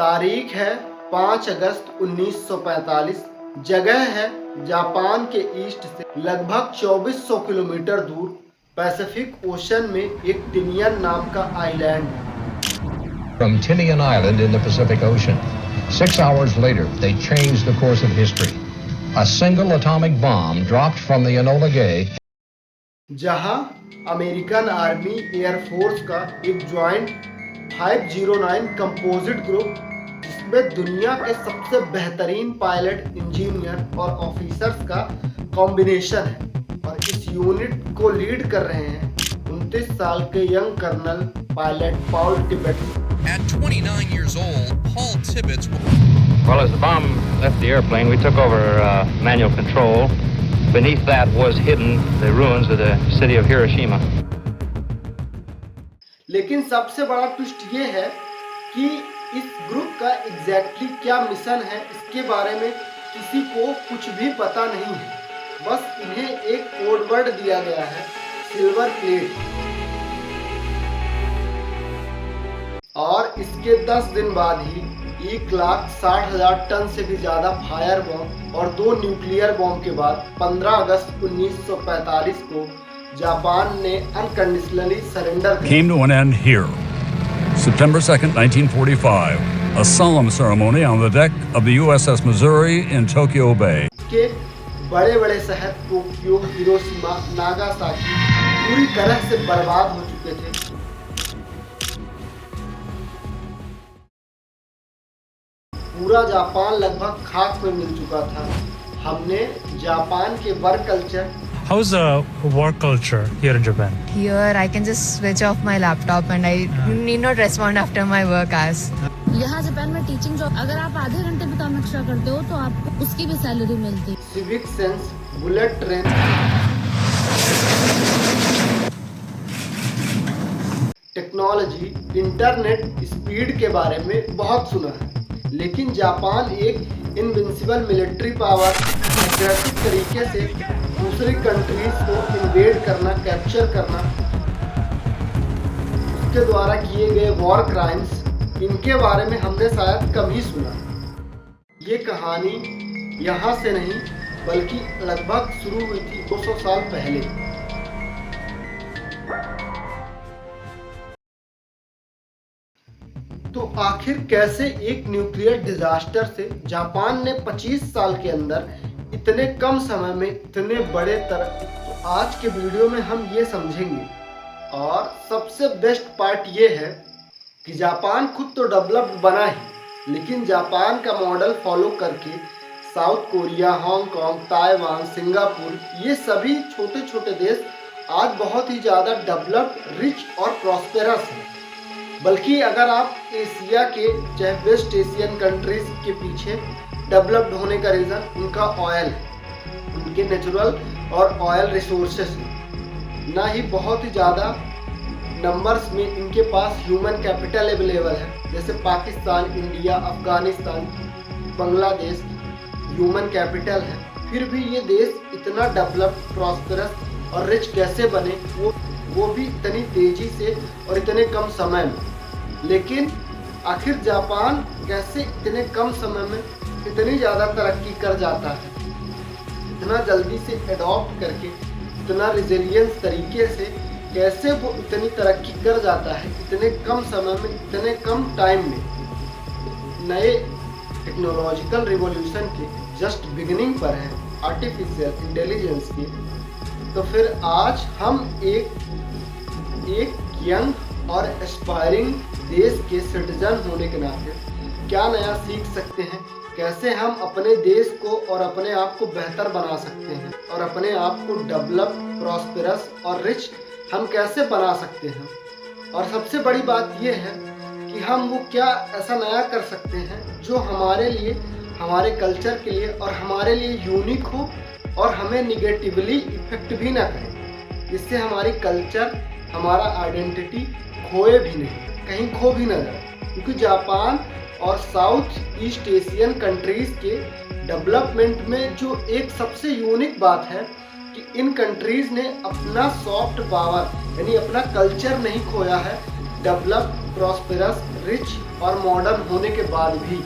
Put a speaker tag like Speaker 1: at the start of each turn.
Speaker 1: तारीख है 5 अगस्त 1945। जगह है जापान के ईस्ट से लगभग 2400 किलोमीटर दूर पैसिफिक ओशन में एक टिनियन नाम का island.
Speaker 2: From Tinian Island in the Pacific Ocean. 6 hours later, they changed the course of history. A single atomic bomb dropped from the Enola Gay.
Speaker 1: जहां अमेरिकन आर्मी एयरफोर्स का एक joint 509 composite group, जिसमें दुनिया के सबसे बेहतरीन pilot, engineer और officers का कॉम्बिनेशन है, और इस यूनिट को लीड कर रहे हैं 29 साल के young colonel pilot Paul Tibbets.
Speaker 3: At 29 years old, Paul Tibbets.
Speaker 4: Well, as the bomb left the airplane, we took over manual control. Beneath that was hidden the ruins of the city of Hiroshima.
Speaker 1: लेकिन सबसे बड़ा twist ये है कि इस group का exactly क्या mission है, इसके बारे में किसी को कुछ भी पता नहीं है। बस इन्हें एक कोड वर्ड दिया गया है, सिल्वर प्लेट। और इसके 10 दिन बाद ही 1,60,000 टन से भी ज्यादा फायर बॉम्ब और 2 न्यूक्लियर बॉम्ब के बाद 15 अगस्त 1945 को जापान ने unconditionally surrender
Speaker 5: came to an end here. September 2nd, 1945. A solemn ceremony on the deck of the USS Missouri in Tokyo Bay.
Speaker 1: के बड़े-बड़े शहर टोक्यो, हिरोशिमा, नागासाकी पूरी तरह से बर्बाद हो चुके थे। पूरा जापान लगभग खाक में मिल चुका था। हमने जापान के work culture.
Speaker 6: How's the work culture here in Japan?
Speaker 7: Here I can just switch off my laptop and I need not respond after my work hours.
Speaker 8: यहाँ जापान में टीचिंग जॉब अगर आप आधे घंटे भी काम एक्स्ट्रा करते हो तो आपको उसकी भी सैलरी मिलती है।
Speaker 1: Civic sense, bullet train, technology, internet speed के बारे में बहुत सुना है, लेकिन जापान एक इनविंसिबल मिलिट्री पावर, एग्रेसिव तरीके से दूसरी कंट्रीज को इन्वेड करना, कैप्चर करना, उसके द्वारा किए गए वॉर क्राइम्स, इनके बारे में हमने शायद कम ही सुना। ये कहानी यहाँ से नहीं बल्कि लगभग शुरू हुई थी 200 साल पहले। तो आखिर कैसे एक न्यूक्लियर डिजास्टर से जापान ने 25 साल के अंदर इतने कम समय में इतने बड़े तो आज के वीडियो में हम ये समझेंगे। और सबसे बेस्ट पार्ट ये है कि जापान खुद तो डेवलप्ड बना ही, लेकिन जापान का मॉडल फॉलो करके south Korea, Hong Kong, Taiwan, Singapore, ये सभी छोटे छोटे देश आज बहुत ही ज़्यादा डेवलप्ड, रिच और प्रॉस्पेरस हैं। बल्कि अगर आप एशिया के चाहे वेस्ट एशियन कंट्रीज के पीछे डेवलप्ड होने का रीज़न उनका ऑयल है, उनके नेचुरल और ऑयल रिसोर्सेस हैं। ना ही बहुत ही ज़्यादा नंबर्स में इनके पास ह्यूमन कैपिटल अवेलेबल है, जैसे Pakistan, India, Afghanistan, Bangladesh human capital है। फिर भी ये देश इतना डेवलप्ड, प्रॉस्पेरस और रिच कैसे बने, वो भी इतनी तेज़ी से और इतने कम समय में। लेकिन आखिर जापान कैसे इतने कम समय में इतनी ज़्यादा तरक्की कर जाता है, इतना जल्दी से एडॉप्ट करके, इतना रिजिलियंस तरीके से कैसे वो इतनी तरक्की कर जाता है इतने कम समय में, इतने कम टाइम में। नए टेक्नोलॉजिकल रिवॉल्यूशन के जस्ट बिगिनिंग पर है, आर्टिफिशियल इंटेलिजेंस के। तो फिर आज हम एक यंग और एस्पायरिंग देश के सिटीजन होने के नाते क्या नया सीख सकते हैं, कैसे हम अपने देश को और अपने आप को बेहतर बना सकते हैं, और अपने आप को डेवलप, प्रॉस्पेरस और रिच हम कैसे बना सकते हैं। और सबसे बड़ी बात यह है कि हम वो क्या ऐसा नया कर सकते हैं जो हमारे लिए, हमारे कल्चर के लिए और हमारे लिए यूनिक हो और हमें निगेटिवली इफेक्ट भी ना करे, जिससे हमारी कल्चर, हमारा आइडेंटिटी खोए भी नहीं, कहीं खो भी ना जाए। क्योंकि जापान और साउथ ईस्ट एशियन कंट्रीज़ के डेवलपमेंट में जो एक सबसे यूनिक बात है कि इन कंट्रीज़ ने अपना सॉफ्ट पावर यानी अपना कल्चर नहीं खोया है, डेवलप प्रॉस्पेरस, रिच और मॉडर्न होने के बाद भी